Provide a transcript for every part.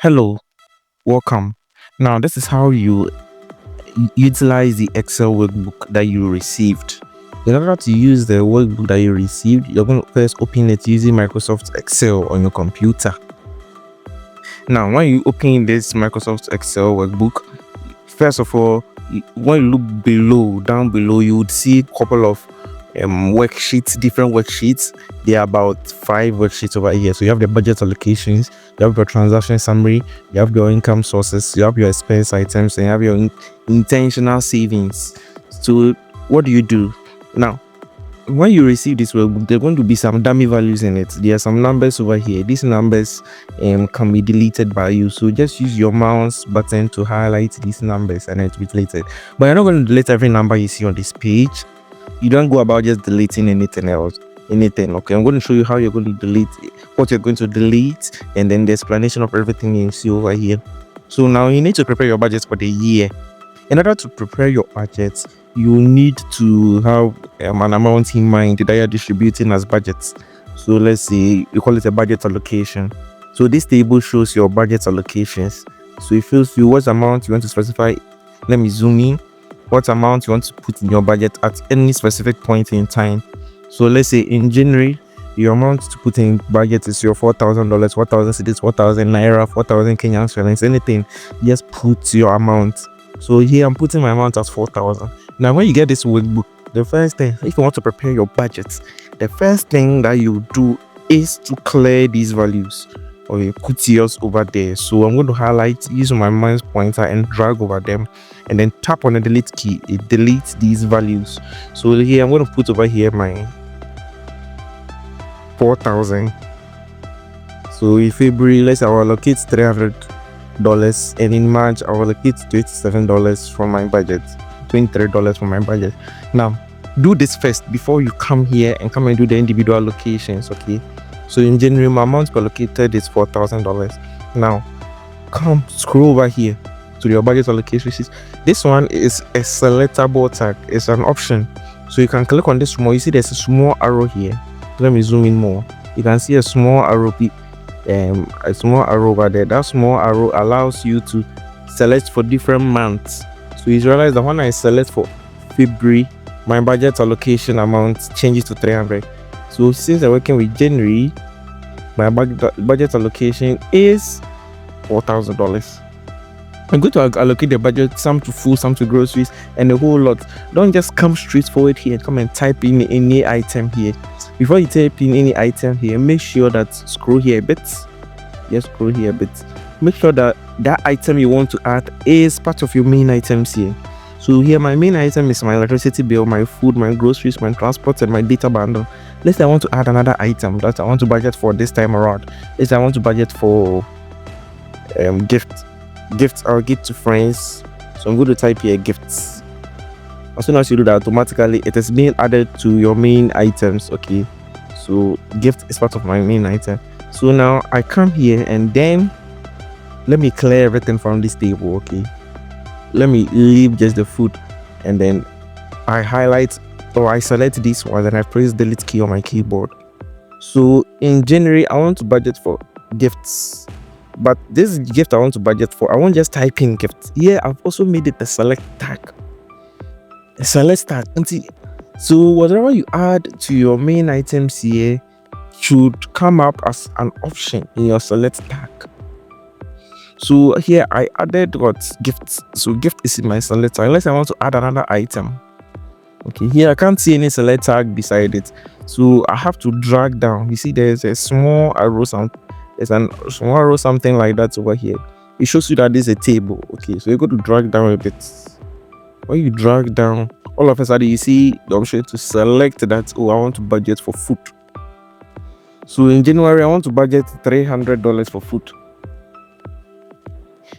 Hello, welcome. Now, this is how you utilize the Excel workbook that you received. In order to use the workbook that you received, you're going to first open it using Microsoft Excel on your computer. Now, when you open this Microsoft Excel workbook, first of all, when you look down below, you would see a couple of worksheets, different worksheets. There are about 5 worksheets over here. So you have the budget allocations, you have your transaction summary, you have your income sources, you have your expense items, and you have your intentional savings. So what do you do now? When you receive this workbook, there are going to be some dummy values in it. There are some numbers over here. These numbers can be deleted by you. So just use your mouse button to highlight these numbers and it will be deleted. But you're not going to delete every number you see on this page. You don't go about just deleting anything. Okay, I'm going to show you how you're going to delete what you're going to delete, and then the explanation of everything you see over here. So now you need to prepare your budget for the year. In order to prepare your budget, you need to have an amount in mind that you're distributing as budgets. So let's say you call it a budget allocation. So this table shows your budget allocations. So it shows you what amount you want to specify. Let me zoom in. What amount you want to put in your budget at any specific point in time. So let's say in January, your amount to put in budget is your $4,000, 4,000 cedis, 4,000 naira, 4,000 Kenyan shillings, anything. Just put your amount. So here I'm putting my amount as 4,000. Now when you get this workbook, the first thing, if you want to prepare your budget, the first thing that you do is to clear these values, or you put yours over there. So I'm going to highlight using my mouse pointer and drag over them, and then tap on the delete key. It deletes these values. So here I'm going to put over here my 4,000. So in February, let's say I will allocate $300, and in March I will allocate $27 from my budget, $23 from my budget. Now do this first before you come here and do the individual allocations. Okay, so in January my amount allocated is $4,000. Now come scroll over here to your budget allocation sheet. This one is a selectable tag. It's an option, so you can click on this small. You see there's a small arrow here. Let me zoom in more. You can see a small arrow over there. That small arrow allows you to select for different months. So you realize that when I select for February, my budget allocation amount changes to 300. So since I'm working with January, my budget allocation is $4,000. I'm going to allocate the budget, some to food, some to groceries, and a whole lot. Don't just come straight forward here and come and type in any item here. Before you type in any item here, make sure that scroll here a bit. Yes, scroll here a bit. Make sure that that item you want to add is part of your main items here. So here my main item is my electricity bill, my food, my groceries, my transport, and my data bundle. Let's say I want to add another item that I want to budget for this time around. Let's say I want to budget for gifts I'll give to friends. So I'm going to type here gifts. As soon as you do that, automatically it is being added to your main items. Okay, so gift is part of my main item. So now I come here and then let me clear everything from this table. Okay, let me leave just the food, and then I highlight or I select this one and I press delete key on my keyboard. So in January I want to budget for gifts, but this gift I want to budget for, I won't just type in gift. Here I've also made it a select tag. So whatever you add to your main items here should come up as an option in your select tag. So here I added gifts. So gift is in my select tag, unless I want to add another item. Okay, here I can't see any select tag beside it, so I have to drag down. You see there's a small arrow, something like that over here. It shows you that this is a table. Okay, so you're going to drag down a bit. When you drag down, all of a sudden you see the option to select that, I want to budget for food. So in January I want to budget $300 for food.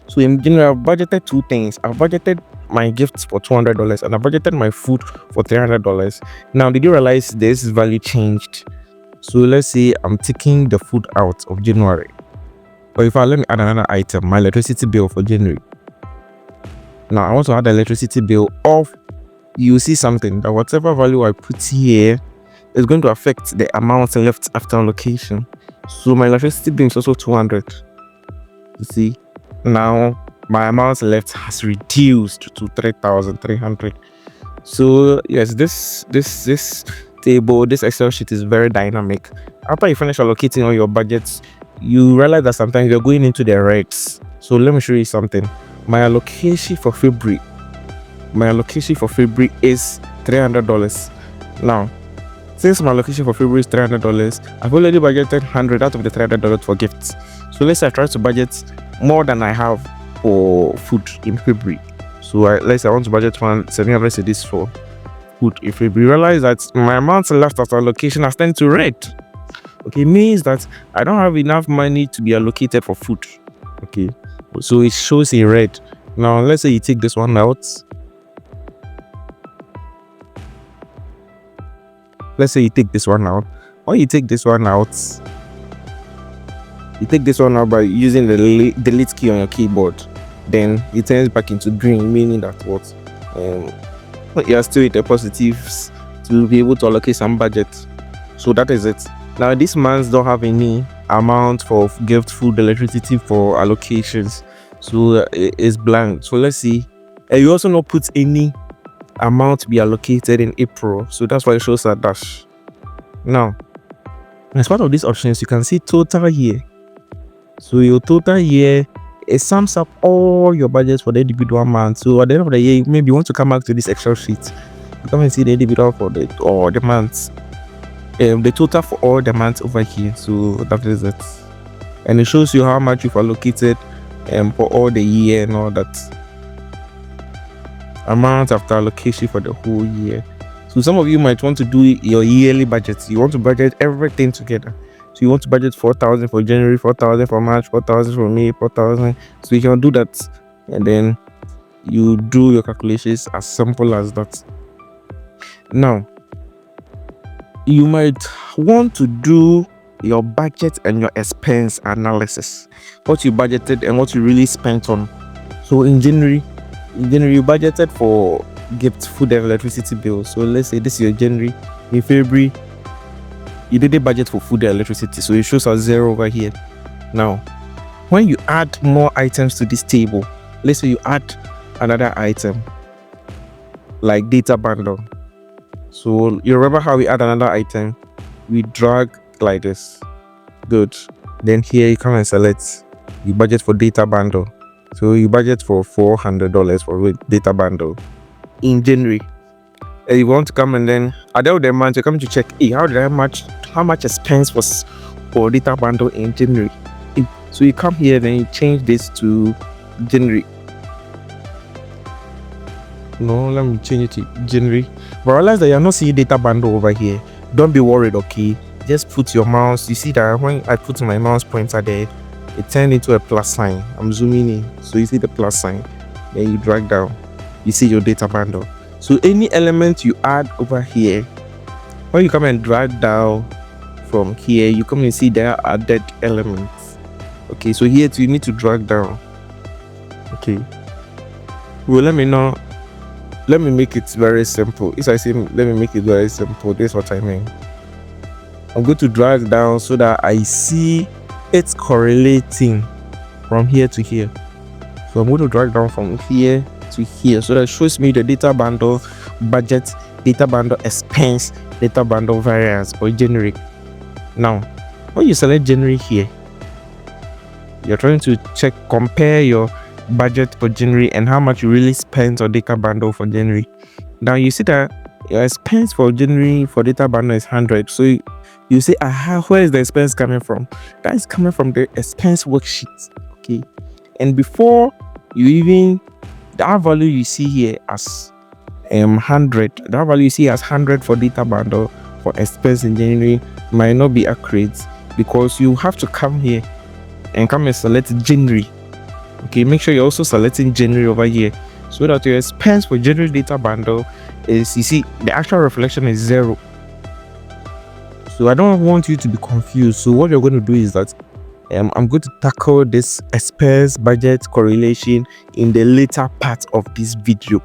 So in January I've budgeted two things. I've budgeted my gifts for $200 and I budgeted my food for $300. Now did you realize this value changed? So let's say I'm taking the food out of January, or if let me add another item, my electricity bill for January. Now I want to add the electricity bill of, you see something that whatever value I put here is going to affect the amount left after allocation. So my electricity bill is also 200. You see, now my amount left has reduced to 3,300. So yes, this table, this Excel sheet is very dynamic. After you finish allocating all your budgets, you realize that sometimes you're going into the reds. So let me show you something. My allocation for February is $300. Now, since my allocation for February is $300, I've already budgeted 100 out of the $300 for gifts. So let's say I try to budget more than I have for food in February. So let's say I want to budget 700 cedis for food. If we realize that my amount left after allocation has turned to red, okay, means that I don't have enough money to be allocated for food. Okay, so it shows in red. Now let's say you take this one out. Let's say you take this one out, or you take this one out. You take this one out by using the delete key on your keyboard. Then it turns back into green, meaning that what you are still with the positives to be able to allocate some budget. So that is it. Now these months don't have any amount for gift, food, electricity for allocations, so it's blank. So let's see. You also not put any amount to be allocated in April, so that's why it shows a dash. Now, as part of these options, you can see total year. So your total year, it sums up all your budgets for the individual month. So at the end of the year, maybe you want to come back to this Excel sheet, you come and see the individual for the months, the total for all the months over here. So that is it, and it shows you how much you've allocated for all the year and all that amount after allocation for the whole year. So some of you might want to do your yearly budget. You want to budget everything together. So you want to budget 4,000 for January, 4,000 for March, 4,000 for May, 4,000. So you can do that, and then you do your calculations as simple as that. Now, you might want to do your budget and your expense analysis, what you budgeted and what you really spent on. So in January you budgeted for gift, food and electricity bills. So let's say this is your January. In February you didn't budget for food and electricity, so it shows a 0 over here. Now when you add more items to this table, let's say you add another item like data bundle. So you remember how we add another item? We drag like this. Good. Then here you come and select, you budget for data bundle. So you budget for $400 for data bundle in January. And you want to come and then at the end of the month you come to check, how much expense was for data bundle in January. So you come here, then you change this to January. No, let me change it to January. But realize that you're not seeing data bundle over here. Don't be worried, okay? Just put your mouse. You see that when I put my mouse pointer there, it turned into a plus sign. I'm zooming in, so you see the plus sign. Then you drag down, you see your data bundle. So any element you add over here, when you come and drag down from here, you come and see there are added elements. Okay, so here too you need to drag down. Okay, well, let me make it very simple. If I say let me make it very simple, this is what I mean. I'm going to drag down so that I see it's correlating from here to here. So I'm going to drag down from here to here, so that shows me the data bundle budget, data bundle expense, data bundle variance for January. Now when you select January here, you're trying to compare your budget for January and how much you really spent on data bundle for January. Now you see that your expense for January for data bundle is 100. So you say, where is the expense coming from? That is coming from the expense worksheet. Okay, and before you even, that value you see here as 100, that value you see as 100 for data bundle for expense in January might not be accurate, because you have to come here and come and select January. Okay, make sure you're also selecting January over here, so that your expense for January data bundle is, you see, the actual reflection is 0. So I don't want you to be confused. So what you're going to do is that I'm going to tackle this expense budget correlation in the later part of this video.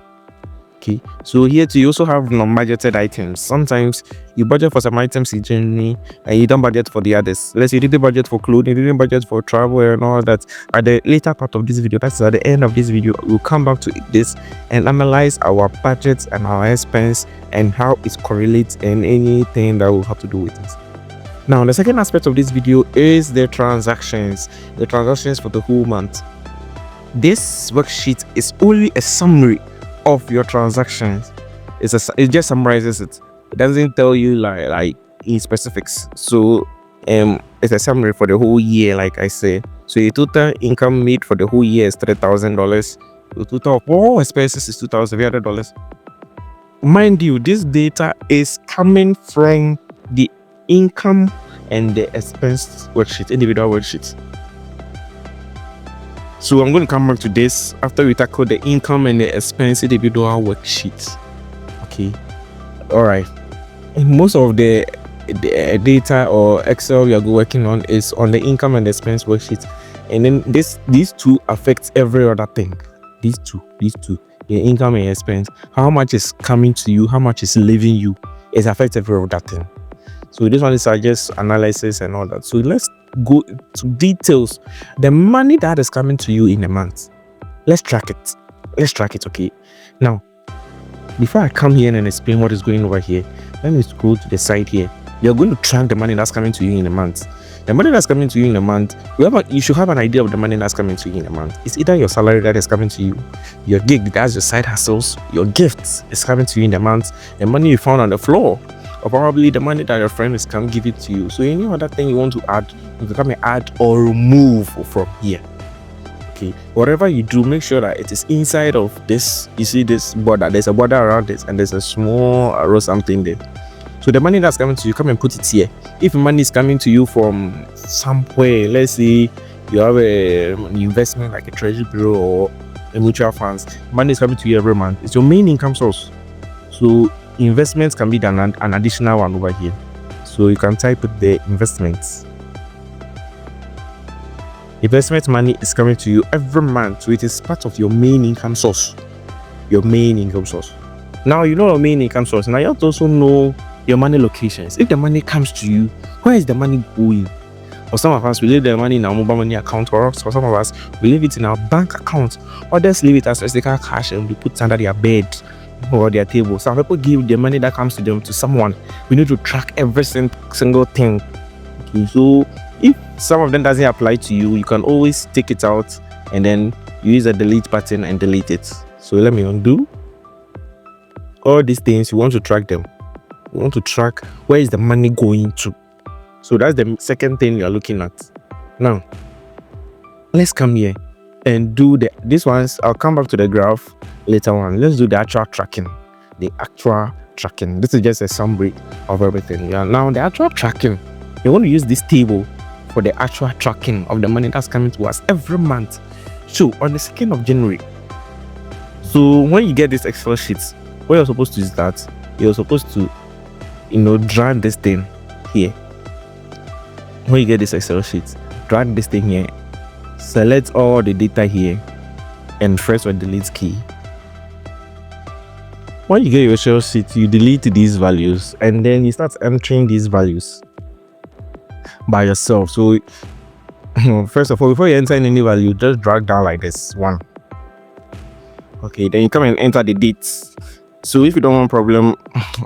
Okay, so here too, you also have non-budgeted items. Sometimes you budget for some items in January and you don't budget for the others. Let's say you didn't budget for clothing, you didn't budget for travel and all that. At the later part of this video, that's at the end of this video, we'll come back to this and analyze our budgets and our expense and how it correlates and anything that will have to do with it. Now, the second aspect of this video is the transactions for the whole month. This worksheet is only a summary of your transactions. It just summarizes it. It doesn't tell you like in specifics. So it's a summary for the whole year, like I said. So your total income made for the whole year is $3,000. The total of all expenses is $2,300. Mind you, this data is coming from the income and the expense worksheet, individual worksheets. So I'm going to come back to this after we tackle the income and the expense individual worksheets. Okay, all right. And most of the data or Excel we are working on is on the income and expense worksheet, and then these two affect every other thing. These two, the income and expense, how much is coming to you, how much is leaving you, it affects every other thing. So this one is just analysis and all that. So let's go to details. The money that is coming to you in a month, let's track it. Okay, now before I come here and explain what is going over here, let me scroll to the side here. You're going to track the money that's coming to you in a month. The money that's coming to you in a month, you should have an idea of the money that's coming to you in a month. It's either your salary that is coming to you, your gig, that's your side hustles, your gifts is coming to you in a month, the money you found on the floor, or probably the money that your friend is come give it to you. So any other thing you want to add, you can come and add or remove from here. Okay, whatever you do, make sure that it is inside of this. You see this border, there's a border around this, and there's a small arrow something there. So the money that's coming to you, come and put it here. If money is coming to you from somewhere, let's say you have an investment like a treasury bureau or a mutual funds, money is coming to you every month. It's your main income source. So investments can be done an additional one over here. So you can type it there, investments. Investment money is coming to you every month, so it is part of your main income source. Your main income source. Now you know your main income source. Now you have to also know your money locations. If the money comes to you, where is the money going? For some of us, we leave the money in our mobile money account, or for some of us, we leave it in our bank account. Others leave it as physical cash and we put it under their bed or their table. Some people give the money that comes to them to someone. We need to track every single thing. Okay, so if some of them doesn't apply to you, you can always take it out and then use the delete button and delete it. So let me undo all these things. You want to track them. You want to track where is the money going to. So that's the second thing you are looking at. Now let's come here and do this ones. I'll come back to the graph later on. Let's do the actual tracking. This is just a summary of everything. Yeah, now the actual tracking, you want to use this table for the actual tracking of the money that's coming to us every month. So on the 2nd of January, so when you get this Excel sheet, what you're supposed to do is that you're supposed to drag this thing here. When you get this Excel sheet, drag this thing here, select all the data here, and press the delete key. When you get your Excel sheet, you delete these values and then you start entering these values by yourself. So first of all, before you enter any value, just drag down like this one. Okay, then you come and enter the dates. So if you don't want problem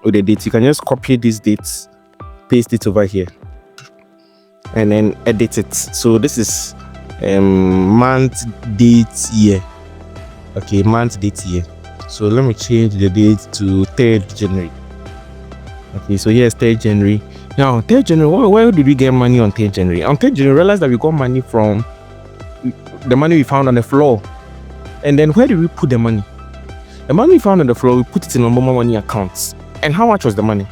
with the dates, you can just copy these dates, paste it over here, and then edit it. So this is month, date, year. Okay, month, date, year. So let me change the date to 3rd January. Okay, so here's 3rd January. Now 3rd January, where did we get money on 3rd January? On 3rd January, realize that we got money from the money we found on the floor. And then where did we put the money? The money we found on the floor, we put it in our mobile money accounts. And how much was the money?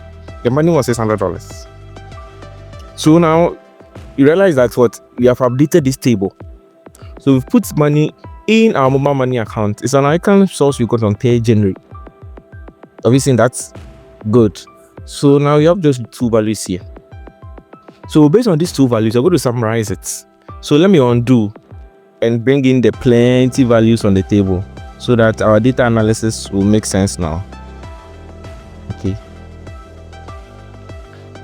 The money was $600. So now you realize that we have updated this table. So we've put money in our mobile money account. It's an icon source we got on 3rd January. Obviously that's good. So now you have just two values here. So based on these two values, I'm going to summarize it. So let me undo and bring in the plenty values on the table. so that our data analysis will make sense now. Okay,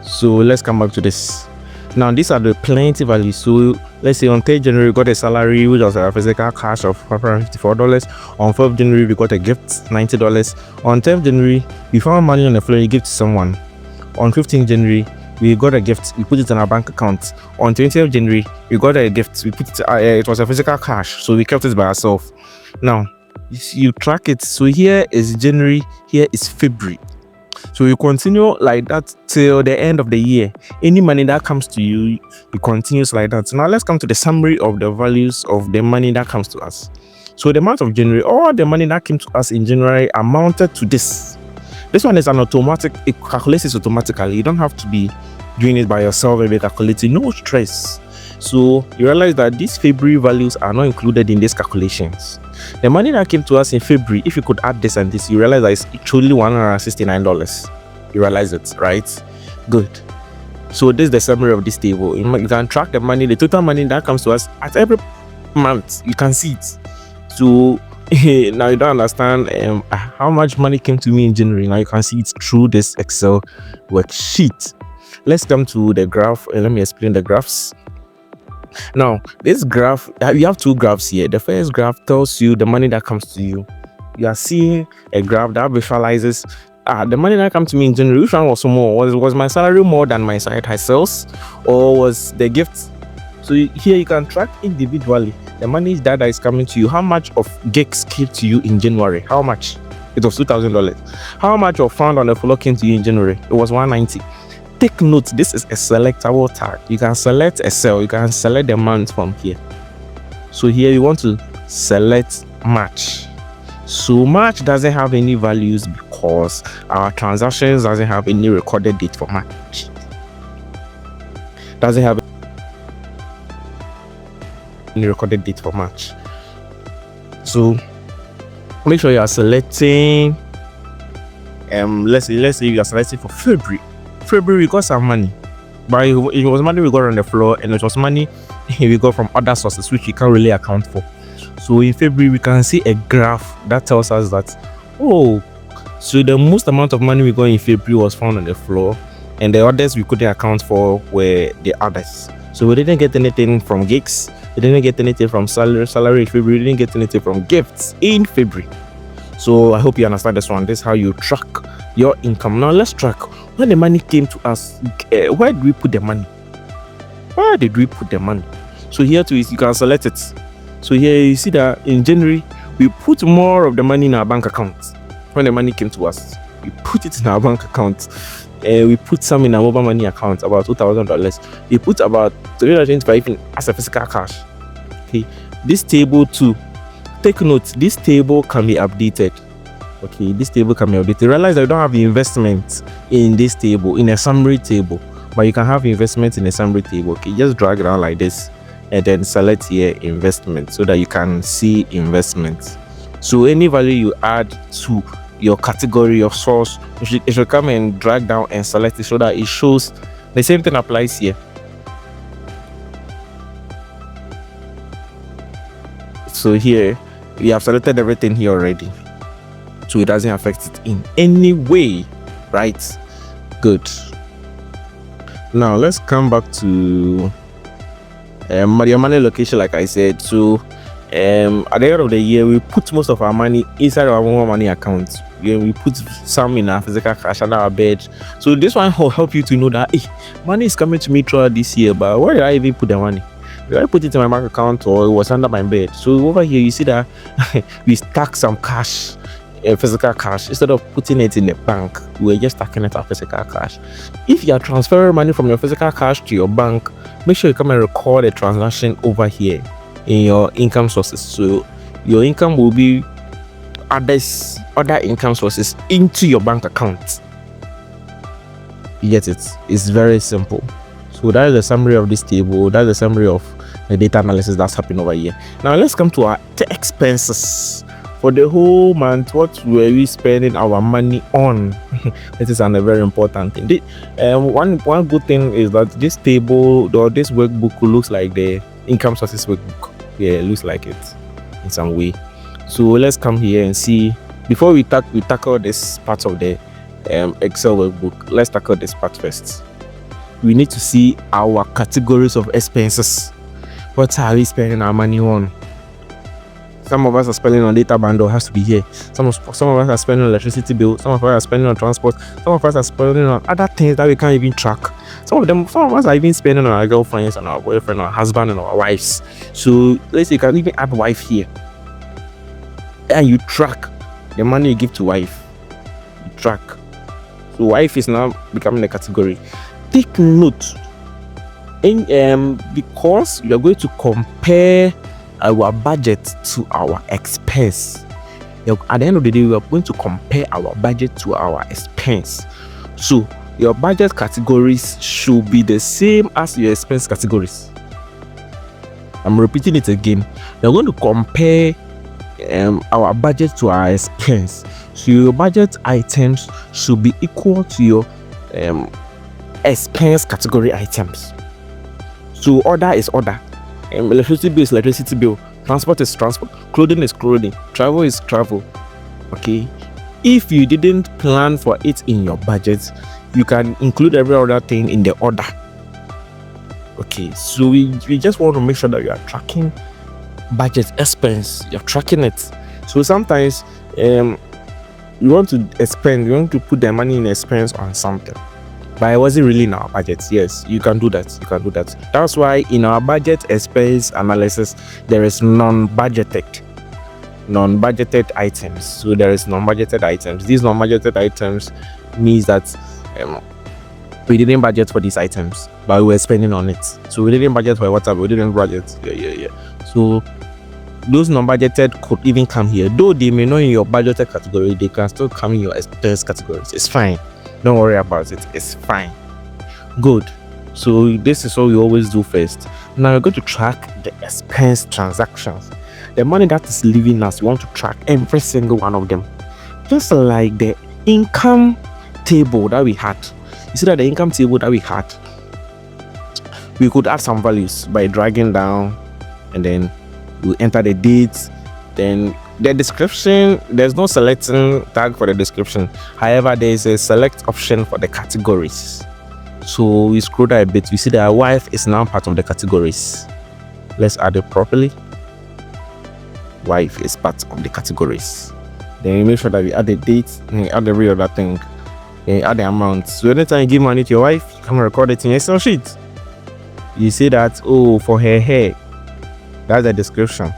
so let's come back to this. Now these are the plenty values. So let's say on 3rd January we got a salary, which was a physical cash of $554. On 4th January we got a gift, $90. On 10th January we found money on the floor, you give to someone. On 15th January we got a gift, we put it in our bank account. On 20th January we got a gift, we put it, it was a physical cash, so we kept it by ourselves. Now you track it. So here is January, here is February. So you continue like that till the end of the year. Any money that comes to you, it continues like that. So now let's come to the summary of the values of the money that comes to us. So the month of January, all the money that came to us in January amounted to this. This one is an automatic, it calculates it automatically. You don't have to be doing it by yourself and be calculating, no stress. So you realize that these February values are not included in these calculations. The money that came to us in February, if you could add this and this, you realize that it's truly $169. You realize it, right? Good. So this is the summary of this table. You can track the money, the total money that comes to us at every month. You can see it. So now you don't understand how much money came to me in January. Now you can see it through this Excel worksheet. Let's come to the graph and let me explain the graphs. Now this graph, you have two graphs here. The first graph tells you the money that comes to you. You are seeing a graph that visualizes the money that comes to me in January. Which one was more? Was my salary more than my side high sales, or was the gift? So here you can track individually the money that is coming to you. How much of gigs came to you in January? How much? It was $2,000. How much of found on the floor came to you in January? It was $190. Take note, this is a selectable tag. You can select a cell, you can select the amount from here. So here you want to select March. So March doesn't have any values because our transactions doesn't have any recorded date for March. Doesn't have any recorded date for March. So make sure you are selecting let's say you are selecting for February. We got some money, but it was money we got on the floor, and it was money we got from other sources which we can't really account for. So in February we can see a graph that tells us that so the most amount of money we got in February was found on the floor, and the others we couldn't account for were the others. So we didn't get anything from gigs, we didn't get anything from salary in February, we didn't get anything from gifts in February. So I hope you understand this one. This is how you track your income. Now let's track when the money came to us. Where did we put the money? So here too is you can select it. So here you see that in January we put more of the money in our bank account. When the money came to us, we put it in our bank account. We put some in our mobile money account, about $2,000. We put about $325 as a physical cash. Okay, this table too, take note, this table can be updated. Okay, this table can be updated. Realize that you don't have the investment in this table, in a summary table, but you can have investment in a summary table. Okay, just drag it down like this and then select here investment so that you can see investment. So any value you add to your category of source, you should come and drag down and select it so that it shows the same thing applies here. So here we have selected everything here already, so it doesn't affect it in any way, right? Good. Now let's come back to your money location. Like I said, so at the end of the year we put most of our money inside our mobile money account. We put some in our physical cash under our bed. So this one will help you to know that money is coming to me throughout this year, but where did I even put the money? Did I put it in my bank account or it was under my bed? So over here you see that we stack some cash, physical cash. Instead of putting it in the bank, we're just stacking it as physical cash. If you are transferring money from your physical cash to your bank, make sure you come and record a transaction over here in your income sources. So your income will be other income sources into your bank account. You get it? It's very simple. So that is the summary of this table. That's the summary of the data analysis that's happening over here. Now let's come to our expenses. For the whole month, what were we spending our money on? This is a very important thing. One good thing is that this table or this workbook looks like the income sources workbook. Yeah, it looks like it in some way. So let's come here and see. Before we tackle this part of the Excel workbook, let's tackle this part first. We need to see our categories of expenses. What are we spending our money on? Some of us are spending on data bundle, has to be here. Some of us are spending on electricity bill. Some of us are spending on transport. Some of us are spending on other things that we can't even track. Some of us are even spending on our girlfriends and our boyfriend, our husband and our wives. So let's say you can even add wife here. And you track the money you give to wife. You track. So wife is now becoming a category. Take note. Because you are going to compare our budget to our expense. At the end of the day, we are going to compare our budget to our expense. So your budget categories should be the same as your expense categories. I'm repeating it again. We are going to compare our budget to our expense. So your budget items should be equal to your expense category items. So order is order. Electricity bill is electricity bill. Transport is transport. Clothing is clothing. Travel is travel. Okay. If you didn't plan for it in your budget, you can include every other thing in the order. Okay. So we just want to make sure that you are tracking budget expense. You're tracking it. So sometimes you want to expend. You want to put the money in expense on something, but it wasn't really in our budget. Yes, you can do that. You can do that. That's why in our budget expense analysis, there is non-budgeted items. So there is non-budgeted items. These non-budgeted items means that we didn't budget for these items, but we were spending on it. So we didn't budget for whatever. We didn't budget. Yeah. So those non-budgeted could even come here. Though they may not in your budgeted category, they can still come in your expense categories. It's fine. Don't worry about it. It's fine. Good. So this is what we always do first. Now we're going to track the expense transactions. The money that is leaving us, we want to track every single one of them. Just like the income table that we had. You see that the income table that we had, we could add some values by dragging down, and then you enter the dates. Then the description, there's no selecting tag for the description. However, there is a select option for the categories. So we scroll down a bit, we see that our wife is now part of the categories. Let's add it properly. Wife is part of the categories. Then we make sure that we add the date and add every other thing. And add the amount. So anytime you give money to your wife, you can record it in your Excel sheet. You see that, oh, for her hair, that's the description.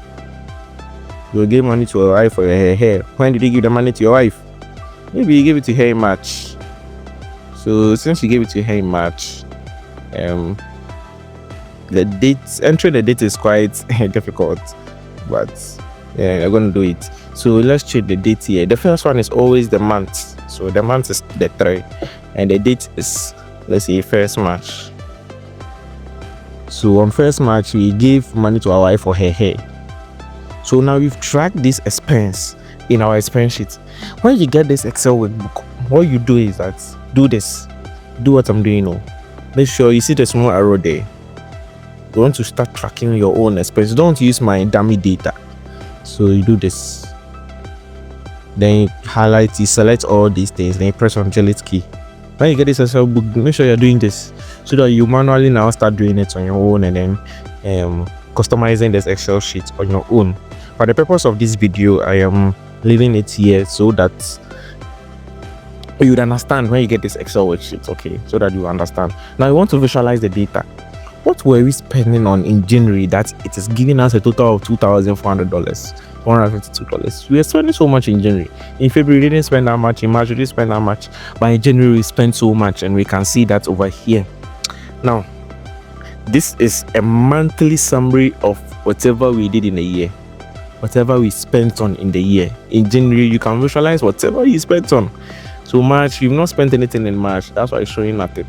You give money to your wife for her hair. When did you give the money to your wife? Maybe you gave it to her in March. So since you gave it to her in March, the date, entering the date is quite difficult, but yeah, I'm going to do it. So let's check the date here. The first one is always the month. So the month is the 3, and the date is, let's say, 1st March. So on 1st March, we gave money to our wife for her hair. So now we've tracked this expense in our expense sheet. When you get this Excel workbook, what you do is that do what I'm doing now. Make sure you see the small arrow there. You want to start tracking your own expense. Don't use my dummy data. So you do this. Then you highlight, you select all these things, then you press on delete key. When you get this Excel book, make sure you're doing this so that you manually now start doing it on your own, and then customizing this Excel sheet on your own. For the purpose of this video, I am leaving it here so that you would understand when you get this Excel worksheet, okay? So that you understand. Now you want to visualize the data. What were we spending on in January that it is giving us a total of $2,400, $452? We are spending so much in January. In February, we didn't spend that much. In March, we didn't spend that much. But in January, we spent so much, and we can see that over here. Now, this is a monthly summary of whatever we did in a year. Whatever we spent on in the year. In January, you can visualize whatever you spent on. So March, you've not spent anything in March. That's why it's showing nothing.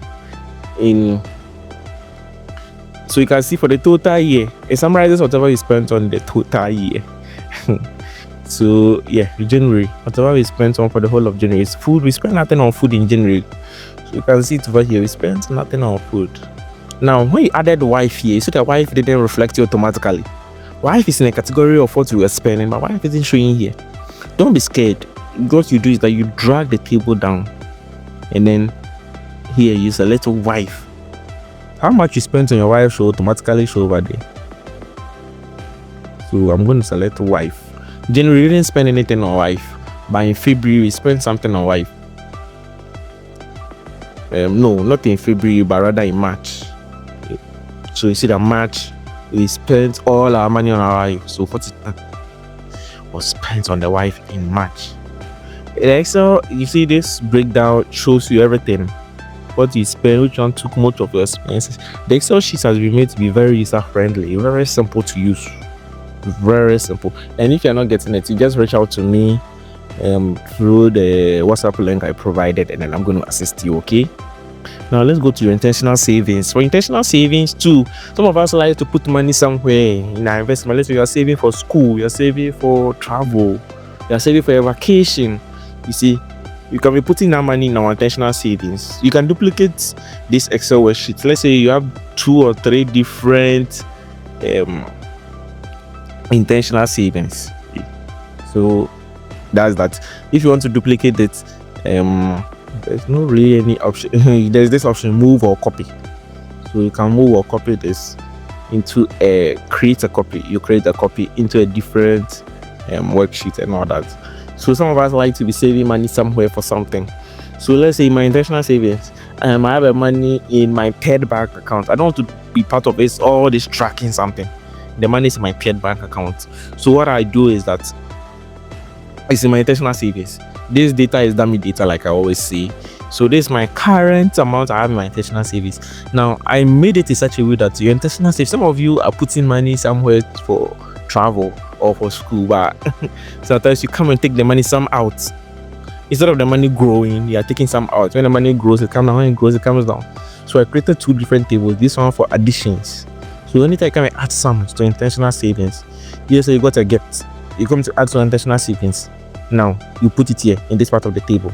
So you can see for the total year, it summarizes whatever you spent on the total year. So yeah, January, whatever we spent on for the whole of January is food. We spent nothing on food in January. So you can see it over here, we spent nothing on food. Now, when you added wife here, you see the wife didn't reflect you automatically. Wife is in a category of what you were spending, but wife isn't showing here. Don't be scared. What you do is that you drag the table down, and then here you select wife. How much you spent on your wife should automatically show over there. So I'm going to select wife. January, we didn't spend anything on wife, but in February we spent something on wife. No, not in February, but rather in March. So you see that March we spent all our money on our wife. So 40 was spent on the wife in March. In Excel, you see this breakdown shows you everything. What you spend, which one took most of your expenses. The Excel sheet has been made to be very user friendly, very simple to use. Very simple. And if you're not getting it, you just reach out to me through the WhatsApp link I provided, and then I'm going to assist you. Okay, now let's go to your intentional savings. For intentional savings too, some of us like to put money somewhere in our investment. Let's say you are saving for school, you are saving for travel, you are saving for a vacation. You see, you can be putting that money in our intentional savings. You can duplicate this Excel worksheet. Let's say you have 2 or 3 different intentional savings. So that's that. If you want to duplicate it, there's no really any option. There's this option, move or copy. So you can move or copy this into create a copy. You create a copy into a different worksheet and all that. So some of us like to be saving money somewhere for something. So let's say my intentional savings, I have a money in my paired bank account. I don't want to be part of this, all this tracking something. The money is in my paired bank account. So what I do is that it's in my intentional savings. This data is dummy data, like I always say. So this is my current amount I have in my intentional savings. Now I made it in such a way that your intentional savings, some of you are putting money somewhere for travel or for school, but sometimes you come and take the money some out. Instead of the money growing, you are taking some out. When the money grows, it comes down. When it grows, it comes down. So I created 2 different tables. This one for additions. So anytime you come and add sums to intentional savings, you say you got a gift. You come to add to intentional savings. Now you put it here in this part of the table.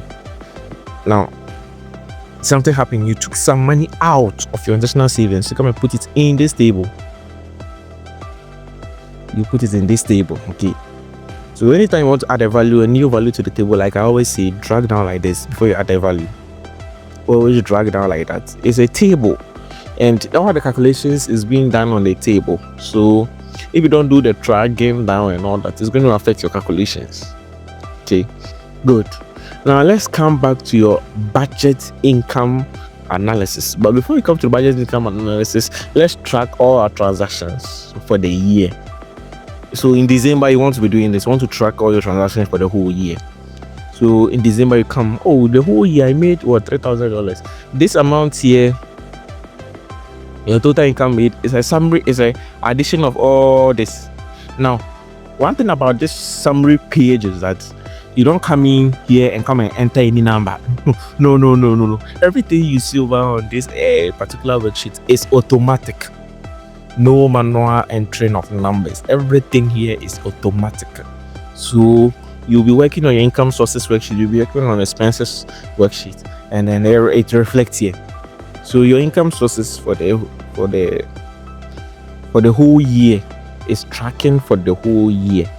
Now something happened. You took some money out of your intentional savings. You come and put it in this table. You put it in this table. Okay. So anytime you want to add a value, a new value to the table, like I always say, drag down like this before you add a value. Always drag down like that. It's a table, and all the calculations is being done on the table. So if you don't do the dragging down and all that, it's going to affect your calculations. Okay, good. Now let's come back to your budget income analysis. But before we come to budget income analysis, let's track all our transactions for the year. So in December, you want to be doing this. You want to track all your transactions for the whole year. So in December, you come, oh, the whole year I made what, $3,000. This amount here, your total income made, is a summary, is a addition of all this. Now, one thing about this summary page is that you don't come in here and come and enter any number. No. Everything you see over on this particular worksheet is automatic. No manual entering of numbers. Everything here is automatic. So you'll be working on your income sources worksheet, you'll be working on expenses worksheet, and then it reflects here. So your income sources for the whole year is tracking for the whole year.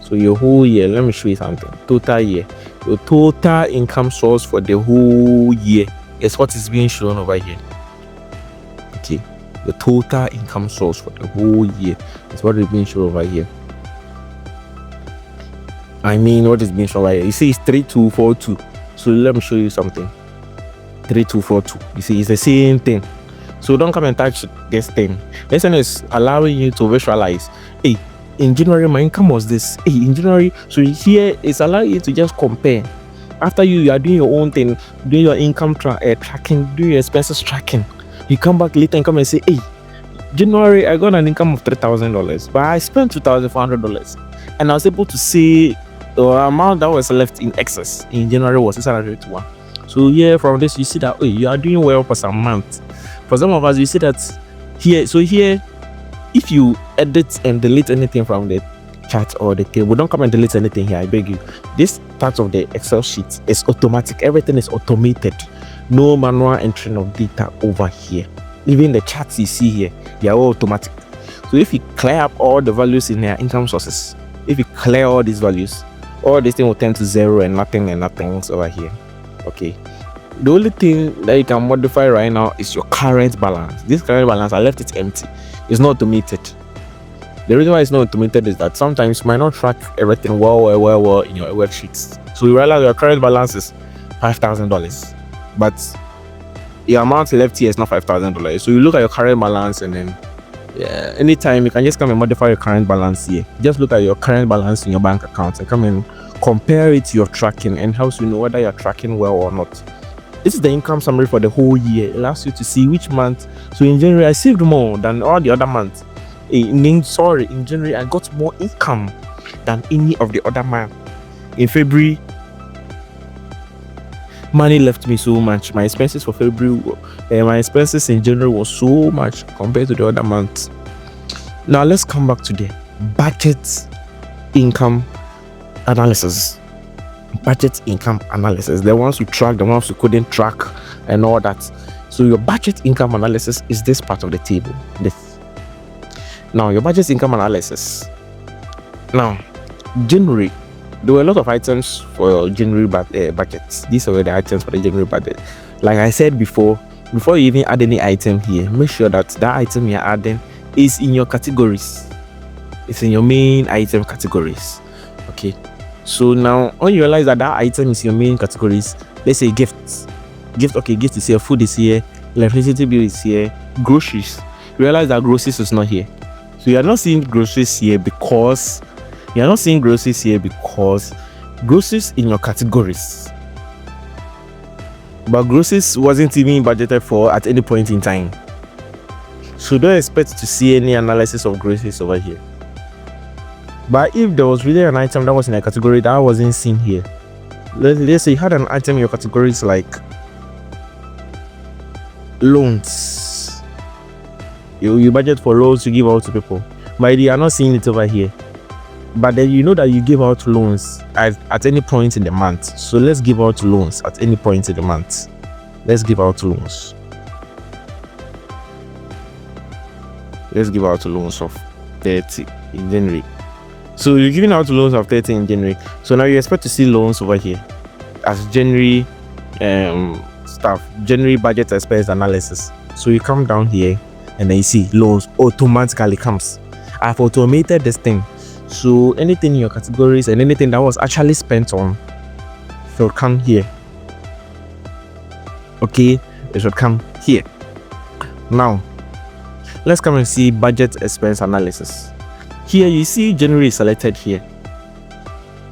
So your whole year, let me show you something. Total year, your total income source for the whole year is what is being shown over here. Okay. The total income source for the whole year is what is being shown over here. I mean, what is being shown over here? You see, it's 3242. So let me show you something. 3242. You see, it's the same thing. So don't come and touch this thing. This thing is allowing you to visualize. Hey, in January, my income was this. Hey, in January, so here it's allowing you to just compare. After you are doing your own thing, doing your income tracking, doing your expenses tracking. You come back later and come and say, hey, January I got an income of $3,000, but I spent $2,400, and I was able to see the amount that was left in excess in January was $681. So yeah, from this you see that you are doing well for some months. For some of us, you see that here. So here, if you edit and delete anything from the chart or the table, don't come and delete anything here, I beg you. This part of the Excel sheet is automatic. Everything is automated. No manual entering of data over here. Even the charts you see here, they are all automatic. So So if you clear up all the values in their income sources, if you clear all these values, all this thing will tend to 0 and nothing's over here. Okay, the only thing that you can modify right now is your current balance. This current balance, I left it empty. It's not automated. The reason why it's not automated is that sometimes you might not track everything well in your worksheets. So you realize your current balance is $5,000, but your amount left here is not $5,000. So you look at your current balance, and then anytime you can just come and modify your current balance here. Just look at your current balance in your bank account and come and compare it to your tracking, and helps you know whether you're tracking well or not. This is the income summary for the whole year. It allows you to see which month. So in January, I saved more than all the other months. In January, I got more income than any of the other months. In February, money left me so much. My expenses for February, my expenses in January was so much compared to the other months. Now let's come back to the budget income analysis. Budget income analysis, the ones you track, the ones you couldn't track, and all that. So your budget income analysis is this part of the table. Now your budget income analysis. Now January, there were a lot of items for January budgets. These are the items for the January budget. Like I said before you even add any item here, make sure that that item you're adding is in your categories. It's in your main item categories. Okay, so now when you realize that that item is your main categories, let's say gifts. Gift is here, food is here, electricity bill is here, groceries. You realize that groceries is not here. So you are not seeing groceries here because groceries in your categories, but groceries wasn't even budgeted for at any point in time. So don't expect to see any analysis of groceries over here. But if there was really an item that was in a category that wasn't seen here, let's say you had an item in your categories like loans. You budget for loans to give out to people, but you are not seeing it over here. But then you know that you give out loans at any point in the month. So let's give out loans at any point in the month. Let's give out loans. Let's give out loans of 30 in January. So you're giving out loans of 30 in January. So now you expect to see loans over here as January stuff, January budget expense analysis. So you come down here and then you see loans automatically comes. I've automated this thing. So anything in your categories and anything that was actually spent on should come here. Okay, it should come here. Now let's come and see budget expense analysis. Here you see January is selected here,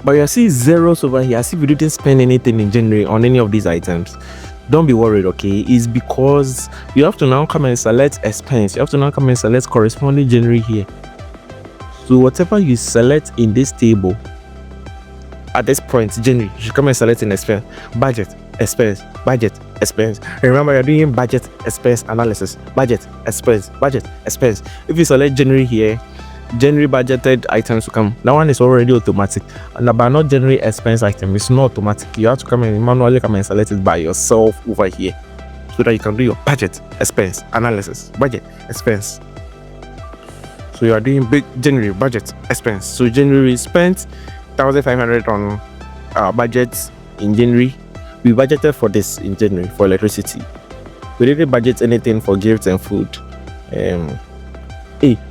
but you see zeros over here as if you didn't spend anything in January on any of these items. Don't be worried, okay? It's because you have to now come and select expense. You have to now come and select corresponding January here. So whatever you select in this table at this point, January, you should come and select in expense, budget, expense, budget, expense. Remember, you're doing budget, expense analysis, budget, expense, budget, expense. If you select January here, January budgeted items will come. That one is already automatic, but not January expense item. It's not automatic. You have to come and manually come and select it by yourself over here, so that you can do your budget, expense analysis, budget, expense. So you are doing big January budget expense. So January spent 1,500 on our budget in January. We budgeted for this in January for electricity. We didn't budget anything for gifts and food.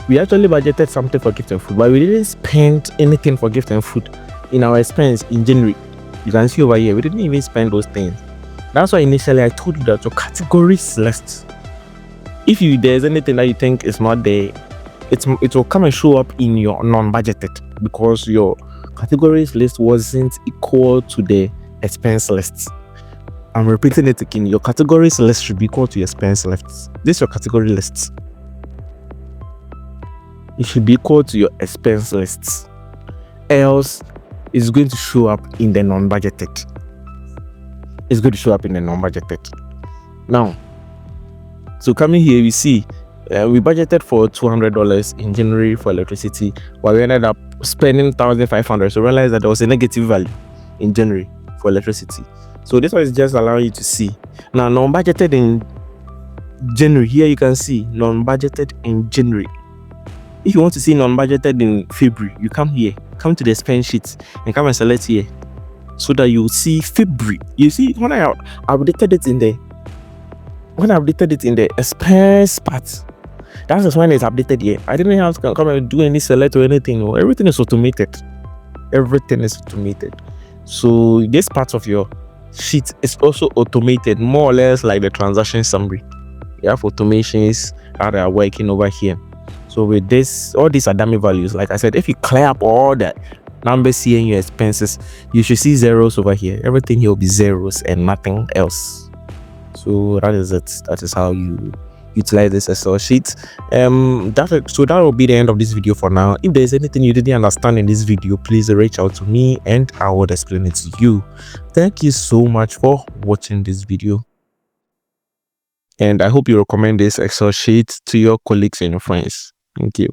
We actually budgeted something for gift and food, but we didn't spend anything for gift and food in our expense in January. You can see over here, we didn't even spend those things. That's why initially I told you that your categories list, if there's anything that you think is not there, it will come and show up in your non-budgeted, because your categories list wasn't equal to the expense lists. I'm repeating it again. Your categories list should be equal to your expense lists. This is your category lists. It should be equal to your expense lists. Else, it's going to show up in the non-budgeted. It's going to show up in the non-budgeted. Now, so coming here, we see we budgeted for $200 in January for electricity, but we ended up spending $1,500. So realize that there was a negative value in January for electricity. So this one is just allowing you to see. Now, non-budgeted in January, here you can see non-budgeted in January. If you want to see non-budgeted in February, you come here, come to the spend sheet and come and select here, so that you see February. You see, when I updated it in the expense part, that is when it's updated here. I didn't have to come and do any select or anything. Everything is automated. So this part of your sheet is also automated, more or less like the transaction summary. You have automations how they are working over here. So with this, all these are dummy values. Like I said, if you clear up all the numbers here in your expenses, you should see zeros over here. Everything here will be zeros and nothing else. So that is it. That is how you utilize this Excel sheet. That will be the end of this video for now. If there's anything you didn't understand in this video, please reach out to me and I will explain it to you. Thank you so much for watching this video, and I hope you recommend this Excel sheet to your colleagues and your friends. Thank you.